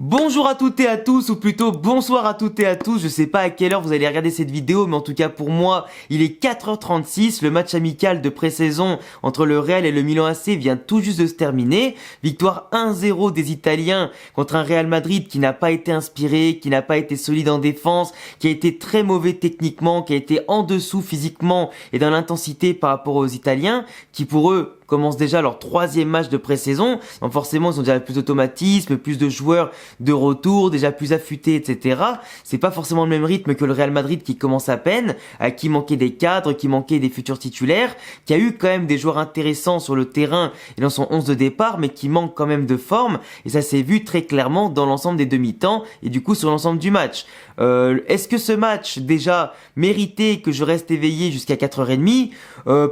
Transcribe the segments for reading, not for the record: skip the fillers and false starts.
Bonjour à toutes et à tous, ou plutôt bonsoir à toutes et à tous, je sais pas à quelle heure vous allez regarder cette vidéo, mais en tout cas pour moi, il est 4h36, le match amical de pré-saison entre le Real et le Milan AC vient tout juste de se terminer, victoire 1-0 des Italiens contre un Real Madrid qui n'a pas été inspiré, qui n'a pas été solide en défense, qui a été très mauvais techniquement, qui a été en dessous physiquement et dans l'intensité par rapport aux Italiens, qui pour eux commencent déjà leur troisième match de pré-saison, donc forcément ils ont déjà plus d'automatisme, plus de joueurs de retour, déjà plus affûtés, etc. C'est pas forcément le même rythme que le Real Madrid qui commence à peine, à qui manquait des cadres, qui manquait des futurs titulaires, qui a eu quand même des joueurs intéressants sur le terrain et dans son 11 de départ, mais qui manque quand même de forme, et ça s'est vu très clairement dans l'ensemble des demi-temps et du coup sur l'ensemble du match. Est-ce que ce match déjà méritait que je reste éveillé jusqu'à 4h30 ?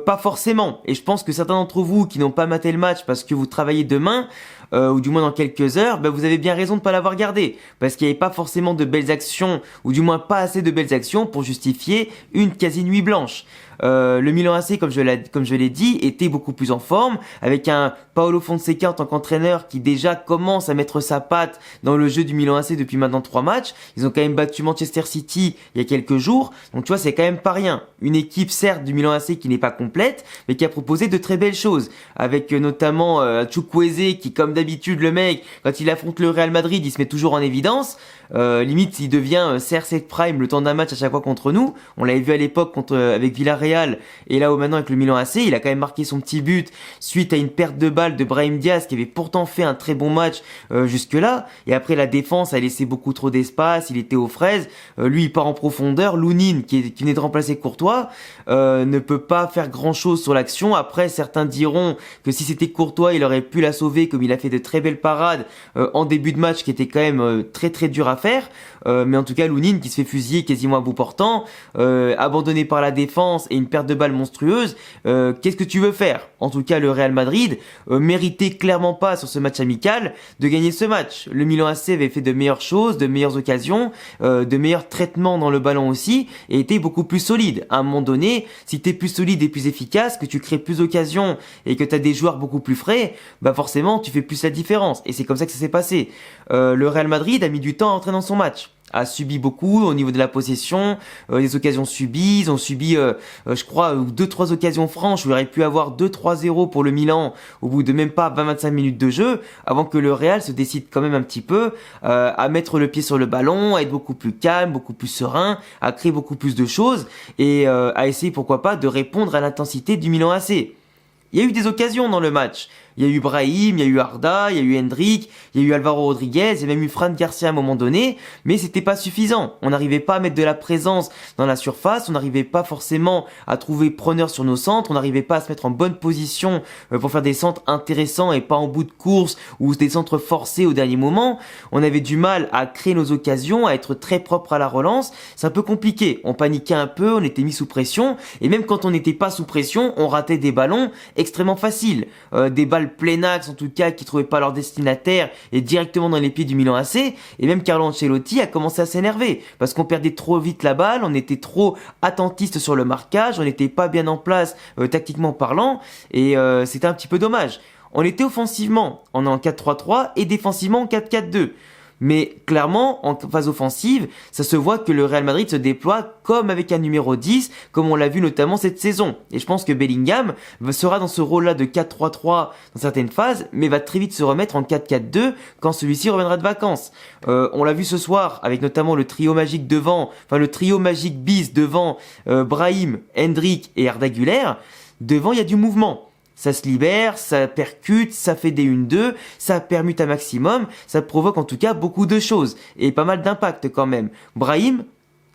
Pas forcément, et je pense que certains d'entre vous qui n'ont pas maté le match parce que vous travaillez demain, ou du moins dans quelques heures, vous avez bien raison de pas l'avoir gardé, parce qu'il n'y avait pas forcément de belles actions, ou du moins pas assez de belles actions pour justifier une quasi-nuit blanche. Le Milan AC, comme je l'ai dit, était beaucoup plus en forme, avec un Paolo Fonseca en tant qu'entraîneur qui déjà commence à mettre sa patte dans le jeu du Milan AC depuis maintenant 3 matchs. Ils ont quand même battu Manchester City il y a quelques jours, donc tu vois, c'est quand même pas rien. Une équipe certes du Milan AC qui n'est pas complète, mais qui a proposé de très belles choses, avec notamment Chukwueze qui, comme d'habitude, le mec, quand il affronte le Real Madrid, il se met toujours en évidence. Limite, il devient CR7 Prime le temps d'un match à chaque fois contre nous. On l'avait vu à l'époque avec Villarreal, et là maintenant avec le Milan AC, il a quand même marqué son petit but suite à une perte de balle de Brahim Diaz qui avait pourtant fait un très bon match jusque-là. Et après, la défense a laissé beaucoup trop d'espace, il était aux fraises. Lui, il part en profondeur. Lounine, qui venait de remplacer Courtois, ne peut pas faire grand-chose sur l'action. Après, certains diront que si c'était Courtois, il aurait pu la sauver, comme il a fait de très belles parades en début de match, qui était quand même très très dur à faire, mais en tout cas Lounine qui se fait fusiller quasiment à bout portant, abandonné par la défense et une perte de balle monstrueuse. Qu'est-ce que tu veux faire? En tout cas, le Real Madrid méritait clairement pas sur ce match amical de gagner ce match. Le Milan AC avait fait de meilleures choses, de meilleures occasions, de meilleurs traitements dans le ballon aussi, et était beaucoup plus solide. À un moment donné, si t'es plus solide et plus efficace, que tu crées plus d'occasions et que t'as des joueurs beaucoup plus frais, forcément tu fais plus la différence, et c'est comme ça que ça s'est passé. Le Real Madrid a mis du temps à entrer dans son match, a subi beaucoup au niveau de la possession, des occasions subies. Ils ont subi, je crois, 2-3 occasions franches où il aurait pu avoir 2-3-0 pour le Milan au bout de même pas 20-25 minutes de jeu, avant que le Real se décide quand même un petit peu à mettre le pied sur le ballon, à être beaucoup plus calme, beaucoup plus serein, à créer beaucoup plus de choses, et à essayer pourquoi pas de répondre à l'intensité du Milan AC. Il y a eu des occasions dans le match. Il y a eu Brahim, il y a eu Arda, il y a eu Hendrik, il y a eu Alvaro Rodriguez, il y a même eu Fran Garcia à un moment donné, mais c'était pas suffisant. On n'arrivait pas à mettre de la présence dans la surface, on n'arrivait pas forcément à trouver preneur sur nos centres, on n'arrivait pas à se mettre en bonne position pour faire des centres intéressants et pas en bout de course ou des centres forcés au dernier moment. On avait du mal à créer nos occasions, à être très propre à la relance. C'est un peu compliqué. On paniquait un peu, on était mis sous pression, et même quand on n'était pas sous pression, on ratait des ballons extrêmement faciles, des balles plein axe en tout cas qui trouvaient pas leur destinataire et directement dans les pieds du Milan AC. Et même Carlo Ancelotti a commencé à s'énerver parce qu'on perdait trop vite la balle, on était trop attentiste sur le marquage, on n'était pas bien en place tactiquement parlant, et c'était un petit peu dommage. On était offensivement en 4-3-3 et défensivement en 4-4-2. Mais clairement, en phase offensive, ça se voit que le Real Madrid se déploie comme avec un numéro 10, comme on l'a vu notamment cette saison. Et je pense que Bellingham sera dans ce rôle-là de 4-3-3 dans certaines phases, mais va très vite se remettre en 4-4-2 quand celui-ci reviendra de vacances. On l'a vu ce soir avec notamment le trio magique devant, le trio magique bis devant Brahim, Hendrik et Arda Güler. Devant, il y a du mouvement. Ça se libère, ça percute, ça fait des 1-2, ça permute un maximum, ça provoque en tout cas beaucoup de choses, et pas mal d'impact quand même. Brahim,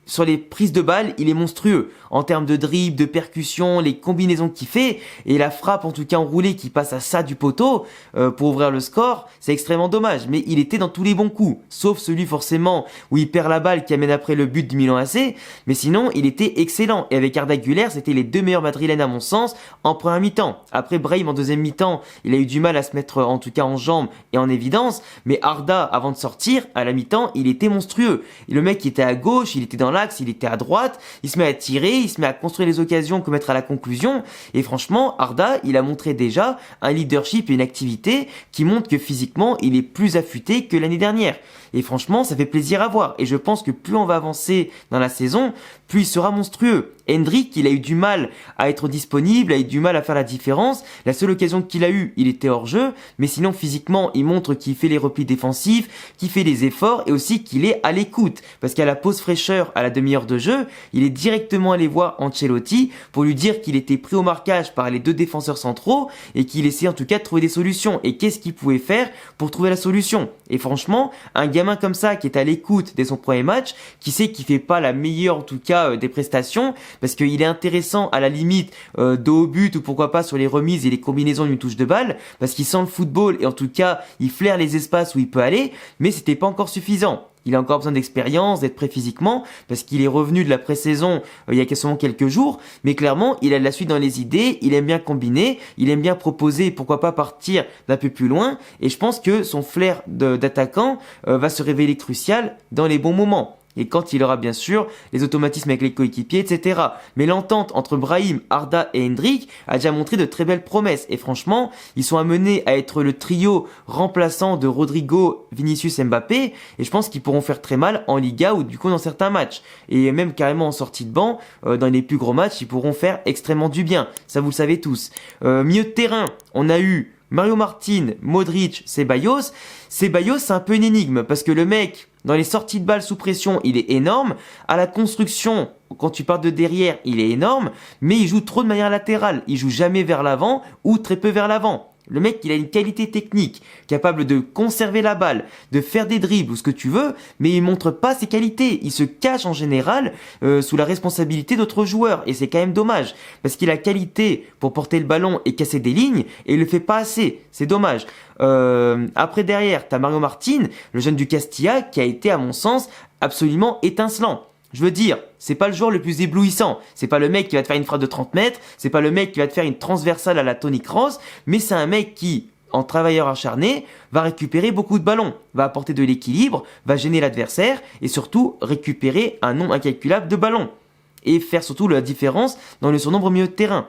sur les prises de balles, il est monstrueux. En termes de dribble, de percussion, les combinaisons qu'il fait, et la frappe en tout cas enroulée qui passe à ça du poteau pour ouvrir le score, c'est extrêmement dommage. Mais il était dans tous les bons coups, sauf celui forcément où il perd la balle qui amène après le but du Milan AC. Mais sinon, il était excellent. Et avec Arda Güler, c'était les deux meilleurs madrilènes à mon sens en première mi-temps. Après Brahim en deuxième mi-temps, il a eu du mal à se mettre en tout cas en jambes et en évidence. Mais Arda, avant de sortir, à la mi-temps, il était monstrueux. Et le mec qui était à gauche, il était dans l'axe, il était à droite, il se met à tirer, il se met à construire les occasions, commettre à la conclusion. Et franchement, Arda, il a montré déjà un leadership et une activité qui montrent que physiquement, il est plus affûté que l'année dernière. Et franchement, ça fait plaisir à voir. Et je pense que plus on va avancer dans la saison, plus il sera monstrueux. Hendrick, il a eu du mal à être disponible, a eu du mal à faire la différence. La seule occasion qu'il a eue, il était hors jeu. Mais sinon, physiquement, il montre qu'il fait les replis défensifs, qu'il fait les efforts et aussi qu'il est à l'écoute. Parce qu'à la pause fraîcheur, à la demi-heure de jeu, il est directement allé voir Ancelotti pour lui dire qu'il était pris au marquage par les deux défenseurs centraux et qu'il essayait en tout cas de trouver des solutions. Et qu'est-ce qu'il pouvait faire pour trouver la solution? Et franchement, un gamin comme ça qui est à l'écoute dès son premier match, qui sait qu'il fait pas la meilleure en tout cas des prestations, parce qu'il est intéressant à la limite dos au but ou pourquoi pas sur les remises et les combinaisons d'une touche de balle, parce qu'il sent le football et en tout cas il flaire les espaces où il peut aller, mais c'était pas encore suffisant. Il a encore besoin d'expérience, d'être prêt physiquement, parce qu'il est revenu de la pré-saison il y a seulement quelques jours, mais clairement, il a de la suite dans les idées, il aime bien combiner, il aime bien proposer, et pourquoi pas partir d'un peu plus loin, et je pense que son flair d'attaquant va se révéler crucial dans les bons moments. Et quand il aura bien sûr les automatismes avec les coéquipiers, etc. Mais l'entente entre Brahim, Arda et Hendrick a déjà montré de très belles promesses. Et franchement, ils sont amenés à être le trio remplaçant de Rodrigo, Vinicius, Mbappé. Et je pense qu'ils pourront faire très mal en Liga ou du coup dans certains matchs. Et même carrément en sortie de banc, dans les plus gros matchs, ils pourront faire extrêmement du bien. Ça vous le savez tous. Milieu de terrain, on a eu Mario Martin, Modric, Ceballos. Ceballos, c'est un peu une énigme parce que le mec, dans les sorties de balles sous pression, il est énorme. À la construction, quand tu pars de derrière, il est énorme. Mais il joue trop de manière latérale. Il joue jamais vers l'avant ou très peu vers l'avant. Le mec, il a une qualité technique, capable de conserver la balle, de faire des dribbles ou ce que tu veux, mais il montre pas ses qualités. Il se cache en général sous la responsabilité d'autres joueurs et c'est quand même dommage parce qu'il a qualité pour porter le ballon et casser des lignes et il le fait pas assez. C'est dommage. Après derrière, t'as Mario Martin, le jeune du Castilla, qui a été à mon sens absolument étincelant. Je veux dire, c'est pas le joueur le plus éblouissant. C'est pas le mec qui va te faire une frappe de 30 mètres. C'est pas le mec qui va te faire une transversale à la Toni Kroos. Mais c'est un mec qui, en travailleur acharné, va récupérer beaucoup de ballons, va apporter de l'équilibre, va gêner l'adversaire et surtout récupérer un nombre incalculable de ballons. Et faire surtout la différence dans le surnombre au milieu de terrain.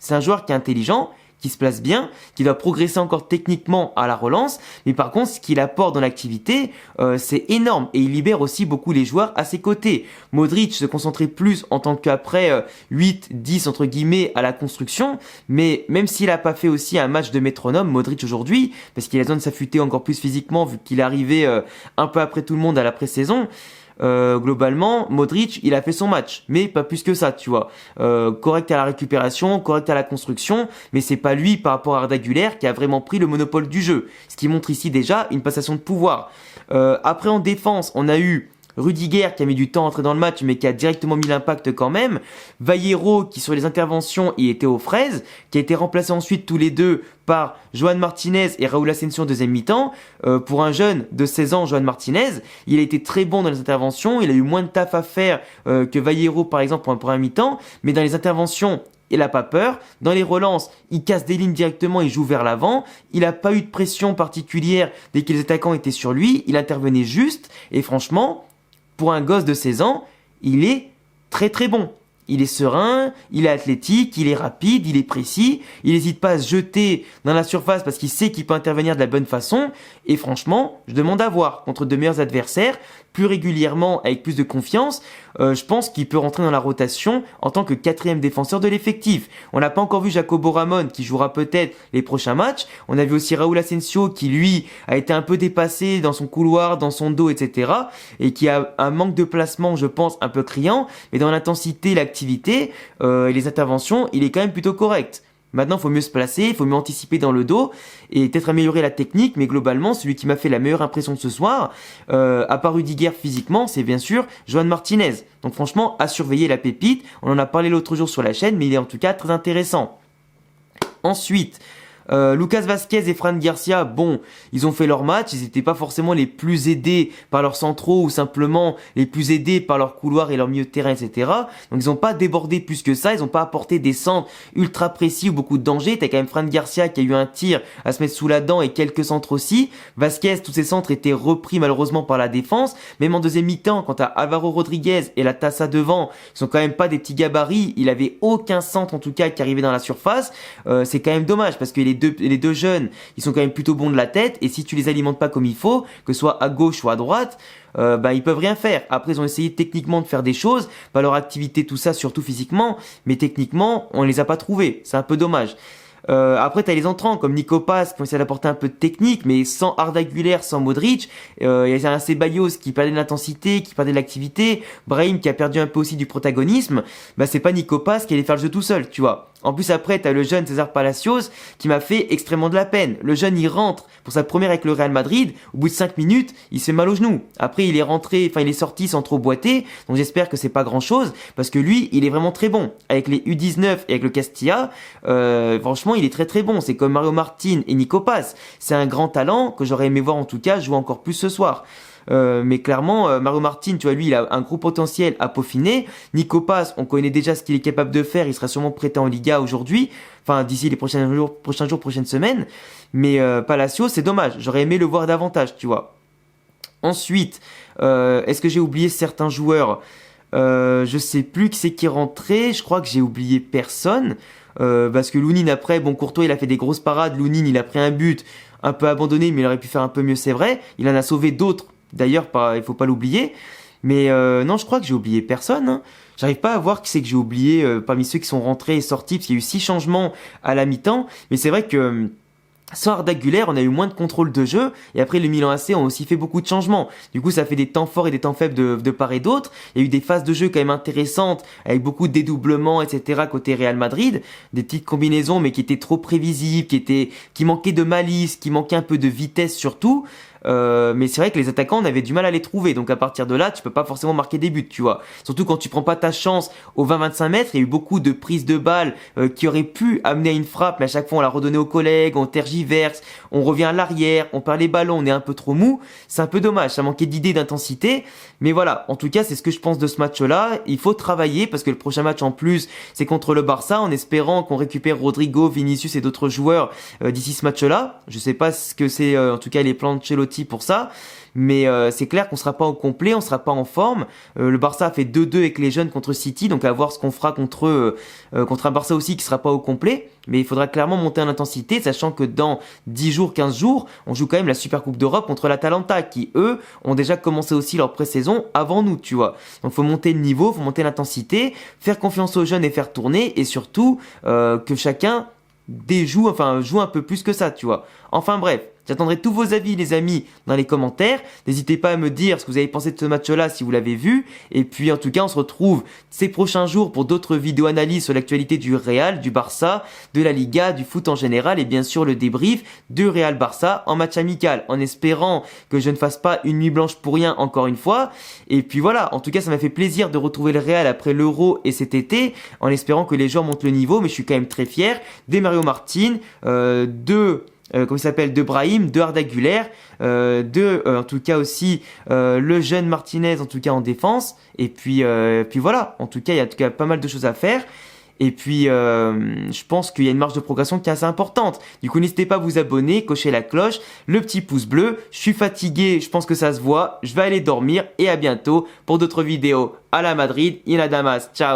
C'est un joueur qui est intelligent, qui se place bien, qui doit progresser encore techniquement à la relance, mais par contre ce qu'il apporte dans l'activité c'est énorme et il libère aussi beaucoup les joueurs à ses côtés. Modric se concentrait plus en tant qu'après 8-10 entre guillemets à la construction, mais même s'il a pas fait aussi un match de métronome Modric aujourd'hui, parce qu'il a besoin de s'affûter encore plus physiquement vu qu'il est arrivé un peu après tout le monde à la pré-saison, globalement, Modric, il a fait son match, mais pas plus que ça, tu vois. Correct à la récupération, correct à la construction, mais c'est pas lui par rapport à Arda Güler qui a vraiment pris le monopole du jeu. Ce qui montre ici déjà une passation de pouvoir. Après en défense, on a eu Rudiger qui a mis du temps à entrer dans le match mais qui a directement mis l'impact quand même. Vallejo qui sur les interventions il était aux fraises, qui a été remplacé ensuite tous les deux par Joan Martinez et Raúl Asensio en deuxième mi-temps. Pour un jeune de 16 ans, Joan Martinez, il a été très bon dans les interventions, il a eu moins de taf à faire que Vallejo par exemple pour un mi-temps, mais dans les interventions il a pas peur. Dans les relances, il casse des lignes directement, il joue vers l'avant. Il a pas eu de pression particulière dès que les attaquants étaient sur lui. Il intervenait juste. Et franchement, pour un gosse de 16 ans, il est très très bon. Il est serein, il est athlétique, il est rapide, il est précis, il n'hésite pas à se jeter dans la surface parce qu'il sait qu'il peut intervenir de la bonne façon. Et franchement, je demande à voir contre de meilleurs adversaires, plus régulièrement, avec plus de confiance. Je pense qu'il peut rentrer dans la rotation en tant que quatrième défenseur de l'effectif. On n'a pas encore vu Jacobo Ramon qui jouera peut-être les prochains matchs. On a vu aussi Raúl Asensio qui lui a été un peu dépassé dans son couloir, dans son dos, etc. Et qui a un manque de placement, je pense, un peu criant. Mais dans l'intensité, l'activité et les interventions, il est quand même plutôt correct. Maintenant, il faut mieux se placer, il faut mieux anticiper dans le dos et peut-être améliorer la technique. Mais globalement, celui qui m'a fait la meilleure impression de ce soir, à part Rudiger physiquement, c'est bien sûr Joan Martinez. Donc franchement, à surveiller la pépite. On en a parlé l'autre jour sur la chaîne, mais il est en tout cas très intéressant. Ensuite, Lucas Vazquez et Fran Garcia, bon, ils ont fait leur match, ils n'étaient pas forcément les plus aidés par leurs centraux ou simplement les plus aidés par leur couloir et leur milieu de terrain, etc. Donc ils n'ont pas débordé plus que ça, ils n'ont pas apporté des centres ultra précis ou beaucoup de danger. T'as quand même Fran Garcia qui a eu un tir à se mettre sous la dent et quelques centres aussi. Vazquez, tous ses centres étaient repris malheureusement par la défense. Même en deuxième mi-temps, quand t'as Alvaro Rodriguez et la Tassa devant, ils sont quand même pas des petits gabarits. Il avait aucun centre en tout cas qui arrivait dans la surface. C'est quand même dommage parce que les deux jeunes, ils sont quand même plutôt bons de la tête. Et si tu les alimentes pas comme il faut, que ce soit à gauche ou à droite, ils peuvent rien faire. Après, ils ont essayé techniquement de faire des choses, pas leur activité, tout ça, surtout physiquement, mais techniquement, on les a pas trouvés. C'est un peu dommage. Après, t'as les entrants comme Nico Paz qui ont essayé d'apporter un peu de technique, mais sans Arda Güler, sans Modric. Il y a un Ceballos qui perdait de l'intensité, qui perdait de l'activité. Brahim qui a perdu un peu aussi du protagonisme. Bah, c'est pas Nico Paz qui allait faire le jeu tout seul, tu vois. En plus, après, t'as le jeune César Palacios qui m'a fait extrêmement de la peine. Le jeune, il rentre pour sa première avec le Real Madrid. Au bout de 5 minutes, il se fait mal au genou. Après, il est sorti sans trop boiter. Donc, j'espère que c'est pas grand chose parce que lui, il est vraiment très bon. Avec les U19 et avec le Castilla, franchement, il est très très bon. C'est comme Mario Martin et Nico Paz. C'est un grand talent que j'aurais aimé voir en tout cas jouer encore plus ce soir. Mais clairement, Mario Martin, tu vois, lui, il a un gros potentiel à peaufiner. Nico Paz, on connaît déjà ce qu'il est capable de faire. Il sera sûrement prêté en Liga aujourd'hui. Enfin, d'ici les prochains jours, prochaines semaines. Mais Palacios, c'est dommage. J'aurais aimé le voir davantage, tu vois. Ensuite, est-ce que j'ai oublié certains joueurs? Je sais plus qui c'est qui est rentré. Je crois que j'ai oublié personne. Parce que Lounine, après, bon, Courtois, il a fait des grosses parades. Lounine, il a pris un but un peu abandonné, mais il aurait pu faire un peu mieux, c'est vrai. Il en a sauvé d'autres. D'ailleurs, il faut pas l'oublier. Mais non, je crois que j'ai oublié personne. Hein. J'arrive pas à voir qui c'est que j'ai oublié parmi ceux qui sont rentrés et sortis, parce qu'il y a eu 6 changements à la mi-temps. Mais c'est vrai que sans Arda Güler, on a eu moins de contrôle de jeu. Et après, le Milan AC ont aussi fait beaucoup de changements. Du coup, ça fait des temps forts et des temps faibles de part et d'autre. Il y a eu des phases de jeu quand même intéressantes, avec beaucoup de dédoublements, etc. côté Real Madrid. Des petites combinaisons, mais qui étaient trop prévisibles, qui manquaient de malice, qui manquaient un peu de vitesse surtout. Mais c'est vrai que les attaquants, on avait du mal à les trouver. Donc à partir de là, tu peux pas forcément marquer des buts, tu vois. Surtout quand tu prends pas ta chance aux 20-25 mètres. Il y a eu beaucoup de prises de balles qui auraient pu amener à une frappe, mais à chaque fois on l'a redonné aux collègues, on tergiverse, on revient à l'arrière, on perd les ballons, on est un peu trop mou. C'est un peu dommage, ça manquait d'idées, d'intensité. Mais voilà, en tout cas, c'est ce que je pense de ce match-là. Il faut travailler parce que le prochain match en plus, c'est contre le Barça, en espérant qu'on récupère Rodrigo, Vinicius et d'autres joueurs d'ici ce match-là. Je sais pas ce que c'est, en tout cas les plans de Ancelotti pour ça, mais c'est clair qu'on sera pas au complet, on sera pas en forme. Le Barça a fait 2-2 avec les jeunes contre City, donc à voir ce qu'on fera contre un Barça aussi qui sera pas au complet. Mais il faudra clairement monter en intensité, sachant que dans 10 jours, 15 jours, on joue quand même la Super Coupe d'Europe contre l'Atalanta, qui eux ont déjà commencé aussi leur pré-saison avant nous, tu vois. Donc faut monter le niveau, faut monter l'intensité, faire confiance aux jeunes et faire tourner, et surtout que chacun joue un peu plus que ça, tu vois. Enfin bref. J'attendrai tous vos avis, les amis, dans les commentaires. N'hésitez pas à me dire ce que vous avez pensé de ce match-là si vous l'avez vu. Et puis, en tout cas, on se retrouve ces prochains jours pour d'autres vidéos analyses sur l'actualité du Real, du Barça, de la Liga, du foot en général et bien sûr le débrief de Real-Barça en match amical, en espérant que je ne fasse pas une nuit blanche pour rien encore une fois. Et puis voilà, en tout cas, ça m'a fait plaisir de retrouver le Real après l'Euro et cet été, en espérant que les joueurs montent le niveau, mais je suis quand même très fier des Mario Martin, de Brahim, de Arda Güler, en tout cas aussi le jeune Martinez en tout cas en défense. Et puis voilà, en tout cas il y a en tout cas pas mal de choses à faire. Et puis je pense qu'il y a une marge de progression qui est assez importante. Du coup n'hésitez pas à vous abonner, cocher la cloche, le petit pouce bleu. Je suis fatigué, je pense que ça se voit. Je vais aller dormir et à bientôt pour d'autres vidéos. À la Madrid, y a Damas, ciao.